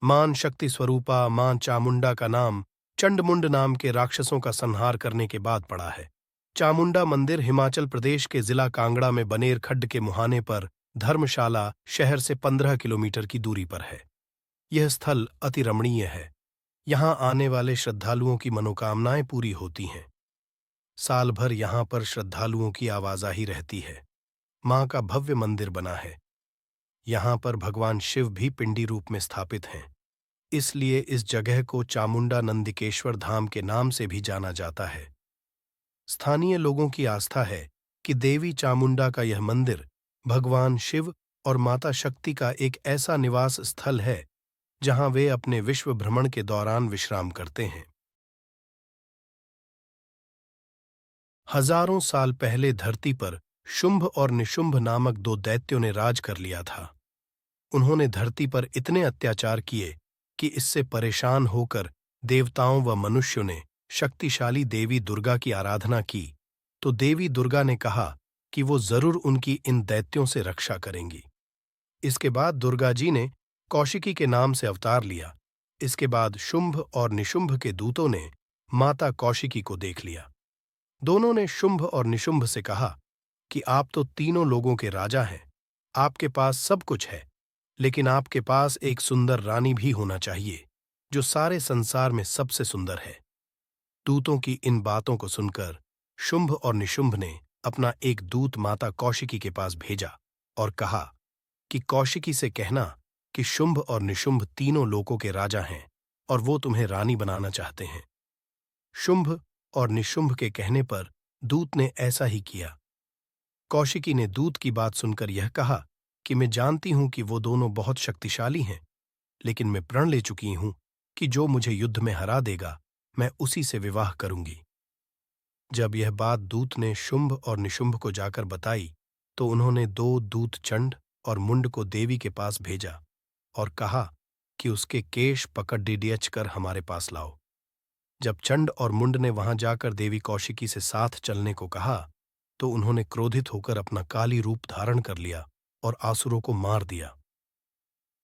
मान शक्ति स्वरूपा मां चामुंडा का नाम चंडमुंड नाम के राक्षसों का संहार करने के बाद पड़ा है। चामुंडा मंदिर हिमाचल प्रदेश के जिला कांगड़ा में बनेर खड्ड के मुहाने पर धर्मशाला शहर से 15 किलोमीटर की दूरी पर है। यह स्थल अति रमणीय है। यहाँ आने वाले श्रद्धालुओं की मनोकामनाएं पूरी होती हैं। साल भर यहाँ पर श्रद्धालुओं की आवाजाही रहती है। मां का भव्य मंदिर बना है। यहाँ पर भगवान शिव भी पिंडी रूप में स्थापित हैं। इसलिए इस जगह को चामुंडा नंदिकेश्वर धाम के नाम से भी जाना जाता है। स्थानीय लोगों की आस्था है कि देवी चामुंडा का यह मंदिर भगवान शिव और माता शक्ति का एक ऐसा निवास स्थल है जहां वे अपने विश्व भ्रमण के दौरान विश्राम करते हैं। हजारों साल पहले धरती पर शुंभ और निशुंभ नामक दो दैत्यों ने राज कर लिया था। उन्होंने धरती पर इतने अत्याचार किए कि इससे परेशान होकर देवताओं व मनुष्यों ने शक्तिशाली देवी दुर्गा की आराधना की, तो देवी दुर्गा ने कहा कि वो जरूर उनकी इन दैत्यों से रक्षा करेंगी। इसके बाद दुर्गा जी ने कौशिकी के नाम से अवतार लिया। इसके बाद शुंभ और निशुंभ के दूतों ने माता कौशिकी को देख लिया। दोनों ने शुंभ और निशुंभ से कहा कि आप तो तीनों लोगों के राजा हैं, आपके पास सब कुछ है, लेकिन आपके पास एक सुंदर रानी भी होना चाहिए जो सारे संसार में सबसे सुंदर है। दूतों की इन बातों को सुनकर शुंभ और निशुंभ ने अपना एक दूत माता कौशिकी के पास भेजा और कहा कि कौशिकी से कहना कि शुंभ और निशुंभ तीनों लोकों के राजा हैं और वो तुम्हें रानी बनाना चाहते हैं। शुंभ और निशुंभ के कहने पर दूत ने ऐसा ही किया। कौशिकी ने दूत की बात सुनकर यह कहा कि मैं जानती हूं कि वो दोनों बहुत शक्तिशाली हैं, लेकिन मैं प्रण ले चुकी हूं कि जो मुझे युद्ध में हरा देगा मैं उसी से विवाह करूंगी। जब यह बात दूत ने शुंभ और निशुंभ को जाकर बताई तो उन्होंने दो दूत चंड और मुंड को देवी के पास भेजा और कहा कि उसके केश पकड़ डिडियच कर हमारे पास लाओ। जब चंड और मुंड ने वहां जाकर देवी कौशिकी से साथ चलने को कहा तो उन्होंने क्रोधित होकर अपना काली रूप धारण कर लिया और आसुरों को मार दिया।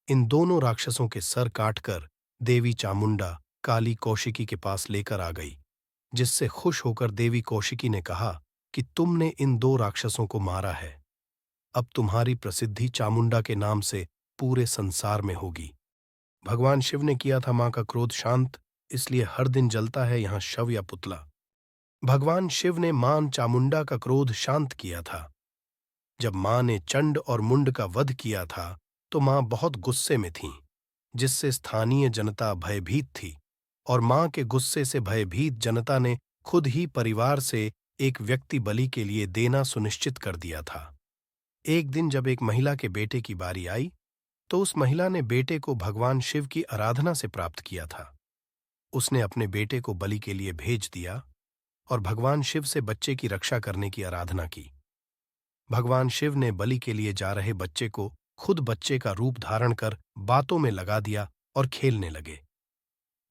इन दोनों राक्षसों के सर काटकर देवी चामुंडा काली कौशिकी के पास लेकर आ गई, जिससे खुश होकर देवी कौशिकी ने कहा कि तुमने इन दो राक्षसों को मारा है, अब तुम्हारी प्रसिद्धि चामुंडा के नाम से पूरे संसार में होगी। भगवान शिव ने किया था मां का क्रोध शांत, इसलिए हर दिन जलता है यहां शव या पुतला। भगवान शिव ने मां चामुंडा का क्रोध शांत किया था। जब मां ने चंड और मुंड का वध किया था तो मां बहुत गुस्से में थीं, जिससे स्थानीय जनता भयभीत थी और मां के गुस्से से भयभीत जनता ने खुद ही परिवार से एक व्यक्ति बलि के लिए देना सुनिश्चित कर दिया था। एक दिन जब एक महिला के बेटे की बारी आई तो उस महिला ने बेटे को भगवान शिव की आराधना से प्राप्त किया था। उसने अपने बेटे को बलि के लिए भेज दिया और भगवान शिव से बच्चे की रक्षा करने की आराधना की। भगवान शिव ने बलि के लिए जा रहे बच्चे को खुद बच्चे का रूप धारण कर बातों में लगा दिया और खेलने लगे।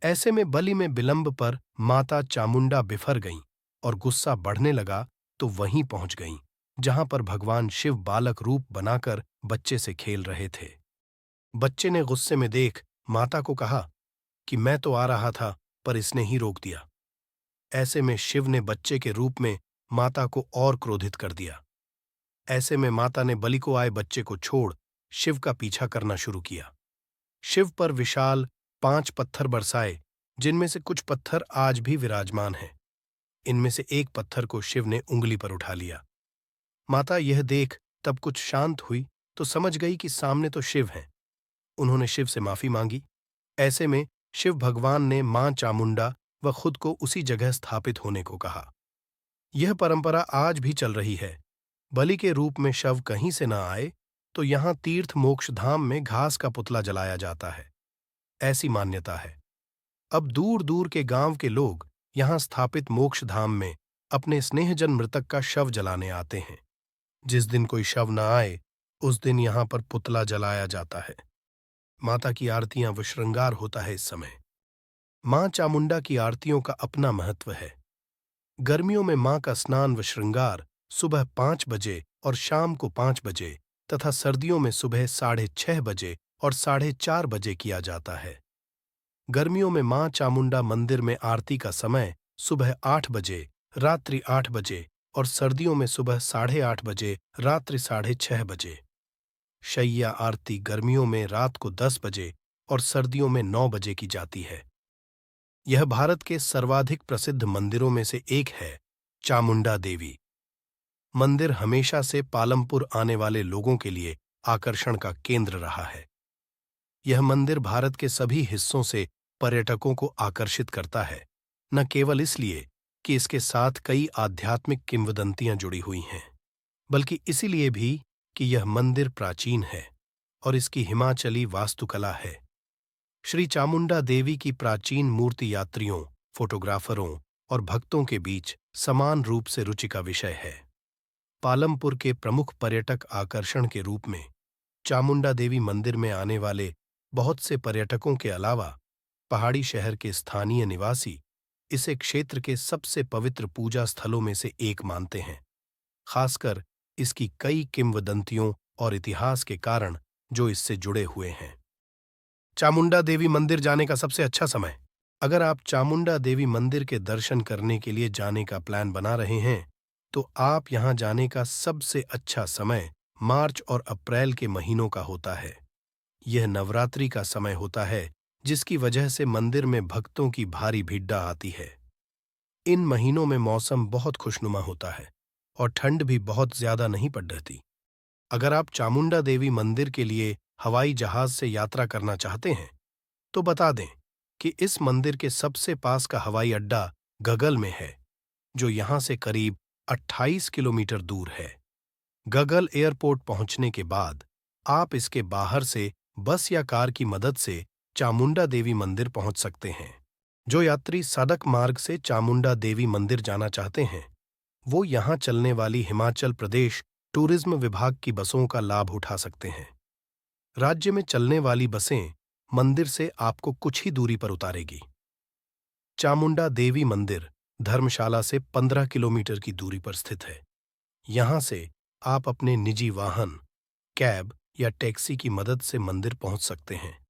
ऐसे में बलि में विलंब पर माता चामुंडा बिफर गईं और गुस्सा बढ़ने लगा तो वहीं पहुंच गईं जहां पर भगवान शिव बालक रूप बनाकर बच्चे से खेल रहे थे। बच्चे ने गुस्से में देख माता को कहा कि मैं तो आ रहा था पर इसने ही रोक दिया। ऐसे में शिव ने बच्चे के रूप में माता को और क्रोधित कर दिया। ऐसे में माता ने बलि को आए बच्चे को छोड़ शिव का पीछा करना शुरू किया। शिव पर विशाल 5 पत्थर बरसाए, जिनमें से कुछ पत्थर आज भी विराजमान हैं। इनमें से एक पत्थर को शिव ने उंगली पर उठा लिया। माता यह देख तब कुछ शांत हुई तो समझ गई कि सामने तो शिव हैं। उन्होंने शिव से माफी मांगी। ऐसे में शिव भगवान ने मां चामुंडा व खुद को उसी जगह स्थापित होने को कहा। यह परंपरा आज भी चल रही है। बलि के रूप में शव कहीं से न आए तो यहां तीर्थ मोक्ष धाम में घास का पुतला जलाया जाता है, ऐसी मान्यता है। अब दूर दूर के गांव के लोग यहां स्थापित मोक्ष धाम में अपने स्नेहजन मृतक का शव जलाने आते हैं। जिस दिन कोई शव न आए उस दिन यहां पर पुतला जलाया जाता है। माता की आरतियां व श्रृंगार होता है। इस समय मां चामुंडा की आरतियों का अपना महत्व है। गर्मियों में मां का स्नान व श्रृंगार सुबह 5 बजे और शाम को 5 बजे तथा सर्दियों में सुबह 6:30 बजे और 4:30 किया जाता है। गर्मियों में मां चामुंडा मंदिर में आरती का समय सुबह 8 बजे, रात्रि 8 बजे और सर्दियों में सुबह 8:30 बजे, रात्रि 6:30 बजे। शैया आरती गर्मियों में रात को 10 बजे और सर्दियों में 9 बजे की जाती है। यह भारत के सर्वाधिक प्रसिद्ध मंदिरों में से एक है। चामुंडा देवी मंदिर हमेशा से पालमपुर आने वाले लोगों के लिए आकर्षण का केंद्र रहा है। यह मंदिर भारत के सभी हिस्सों से पर्यटकों को आकर्षित करता है, न केवल इसलिए कि इसके साथ कई आध्यात्मिक किंवदंतियां जुड़ी हुई हैं, बल्कि इसीलिए भी कि यह मंदिर प्राचीन है और इसकी हिमाचली वास्तुकला है। श्री चामुंडा देवी की प्राचीन मूर्ति यात्रियों, फोटोग्राफरों और भक्तों के बीच समान रूप से रुचि का विषय है। पालमपुर के प्रमुख पर्यटक आकर्षण के रूप में चामुंडा देवी मंदिर में आने वाले बहुत से पर्यटकों के अलावा पहाड़ी शहर के स्थानीय निवासी इसे क्षेत्र के सबसे पवित्र पूजा स्थलों में से एक मानते हैं, खासकर इसकी कई किंवदंतियों और इतिहास के कारण जो इससे जुड़े हुए हैं। चामुंडा देवी मंदिर जाने का सबसे अच्छा समय। अगर आप चामुंडा देवी मंदिर के दर्शन करने के लिए जाने का प्लान बना रहे हैं, तो आप यहां जाने का सबसे अच्छा समय मार्च और अप्रैल के महीनों का होता है। यह नवरात्रि का समय होता है, जिसकी वजह से मंदिर में भक्तों की भारी भीड़ आती है। इन महीनों में मौसम बहुत खुशनुमा होता है और ठंड भी बहुत ज्यादा नहीं पड़ रहती। अगर आप चामुंडा देवी मंदिर के लिए हवाई जहाज से यात्रा करना चाहते हैं, तो बता दें कि इस मंदिर के सबसे पास का हवाई अड्डा गगल में है, जो यहां से करीब 28 किलोमीटर दूर है। गगल एयरपोर्ट पहुंचने के बाद आप इसके बाहर से बस या कार की मदद से चामुंडा देवी मंदिर पहुंच सकते हैं। जो यात्री सड़क मार्ग से चामुंडा देवी मंदिर जाना चाहते हैं, वो यहां चलने वाली हिमाचल प्रदेश टूरिज्म विभाग की बसों का लाभ उठा सकते हैं। राज्य में चलने वाली बसें मंदिर से आपको कुछ ही दूरी पर उतारेगी। चामुंडा देवी मंदिर धर्मशाला से 15 किलोमीटर की दूरी पर स्थित है। यहां से आप अपने निजी वाहन, कैब या टैक्सी की मदद से मंदिर पहुंच सकते हैं।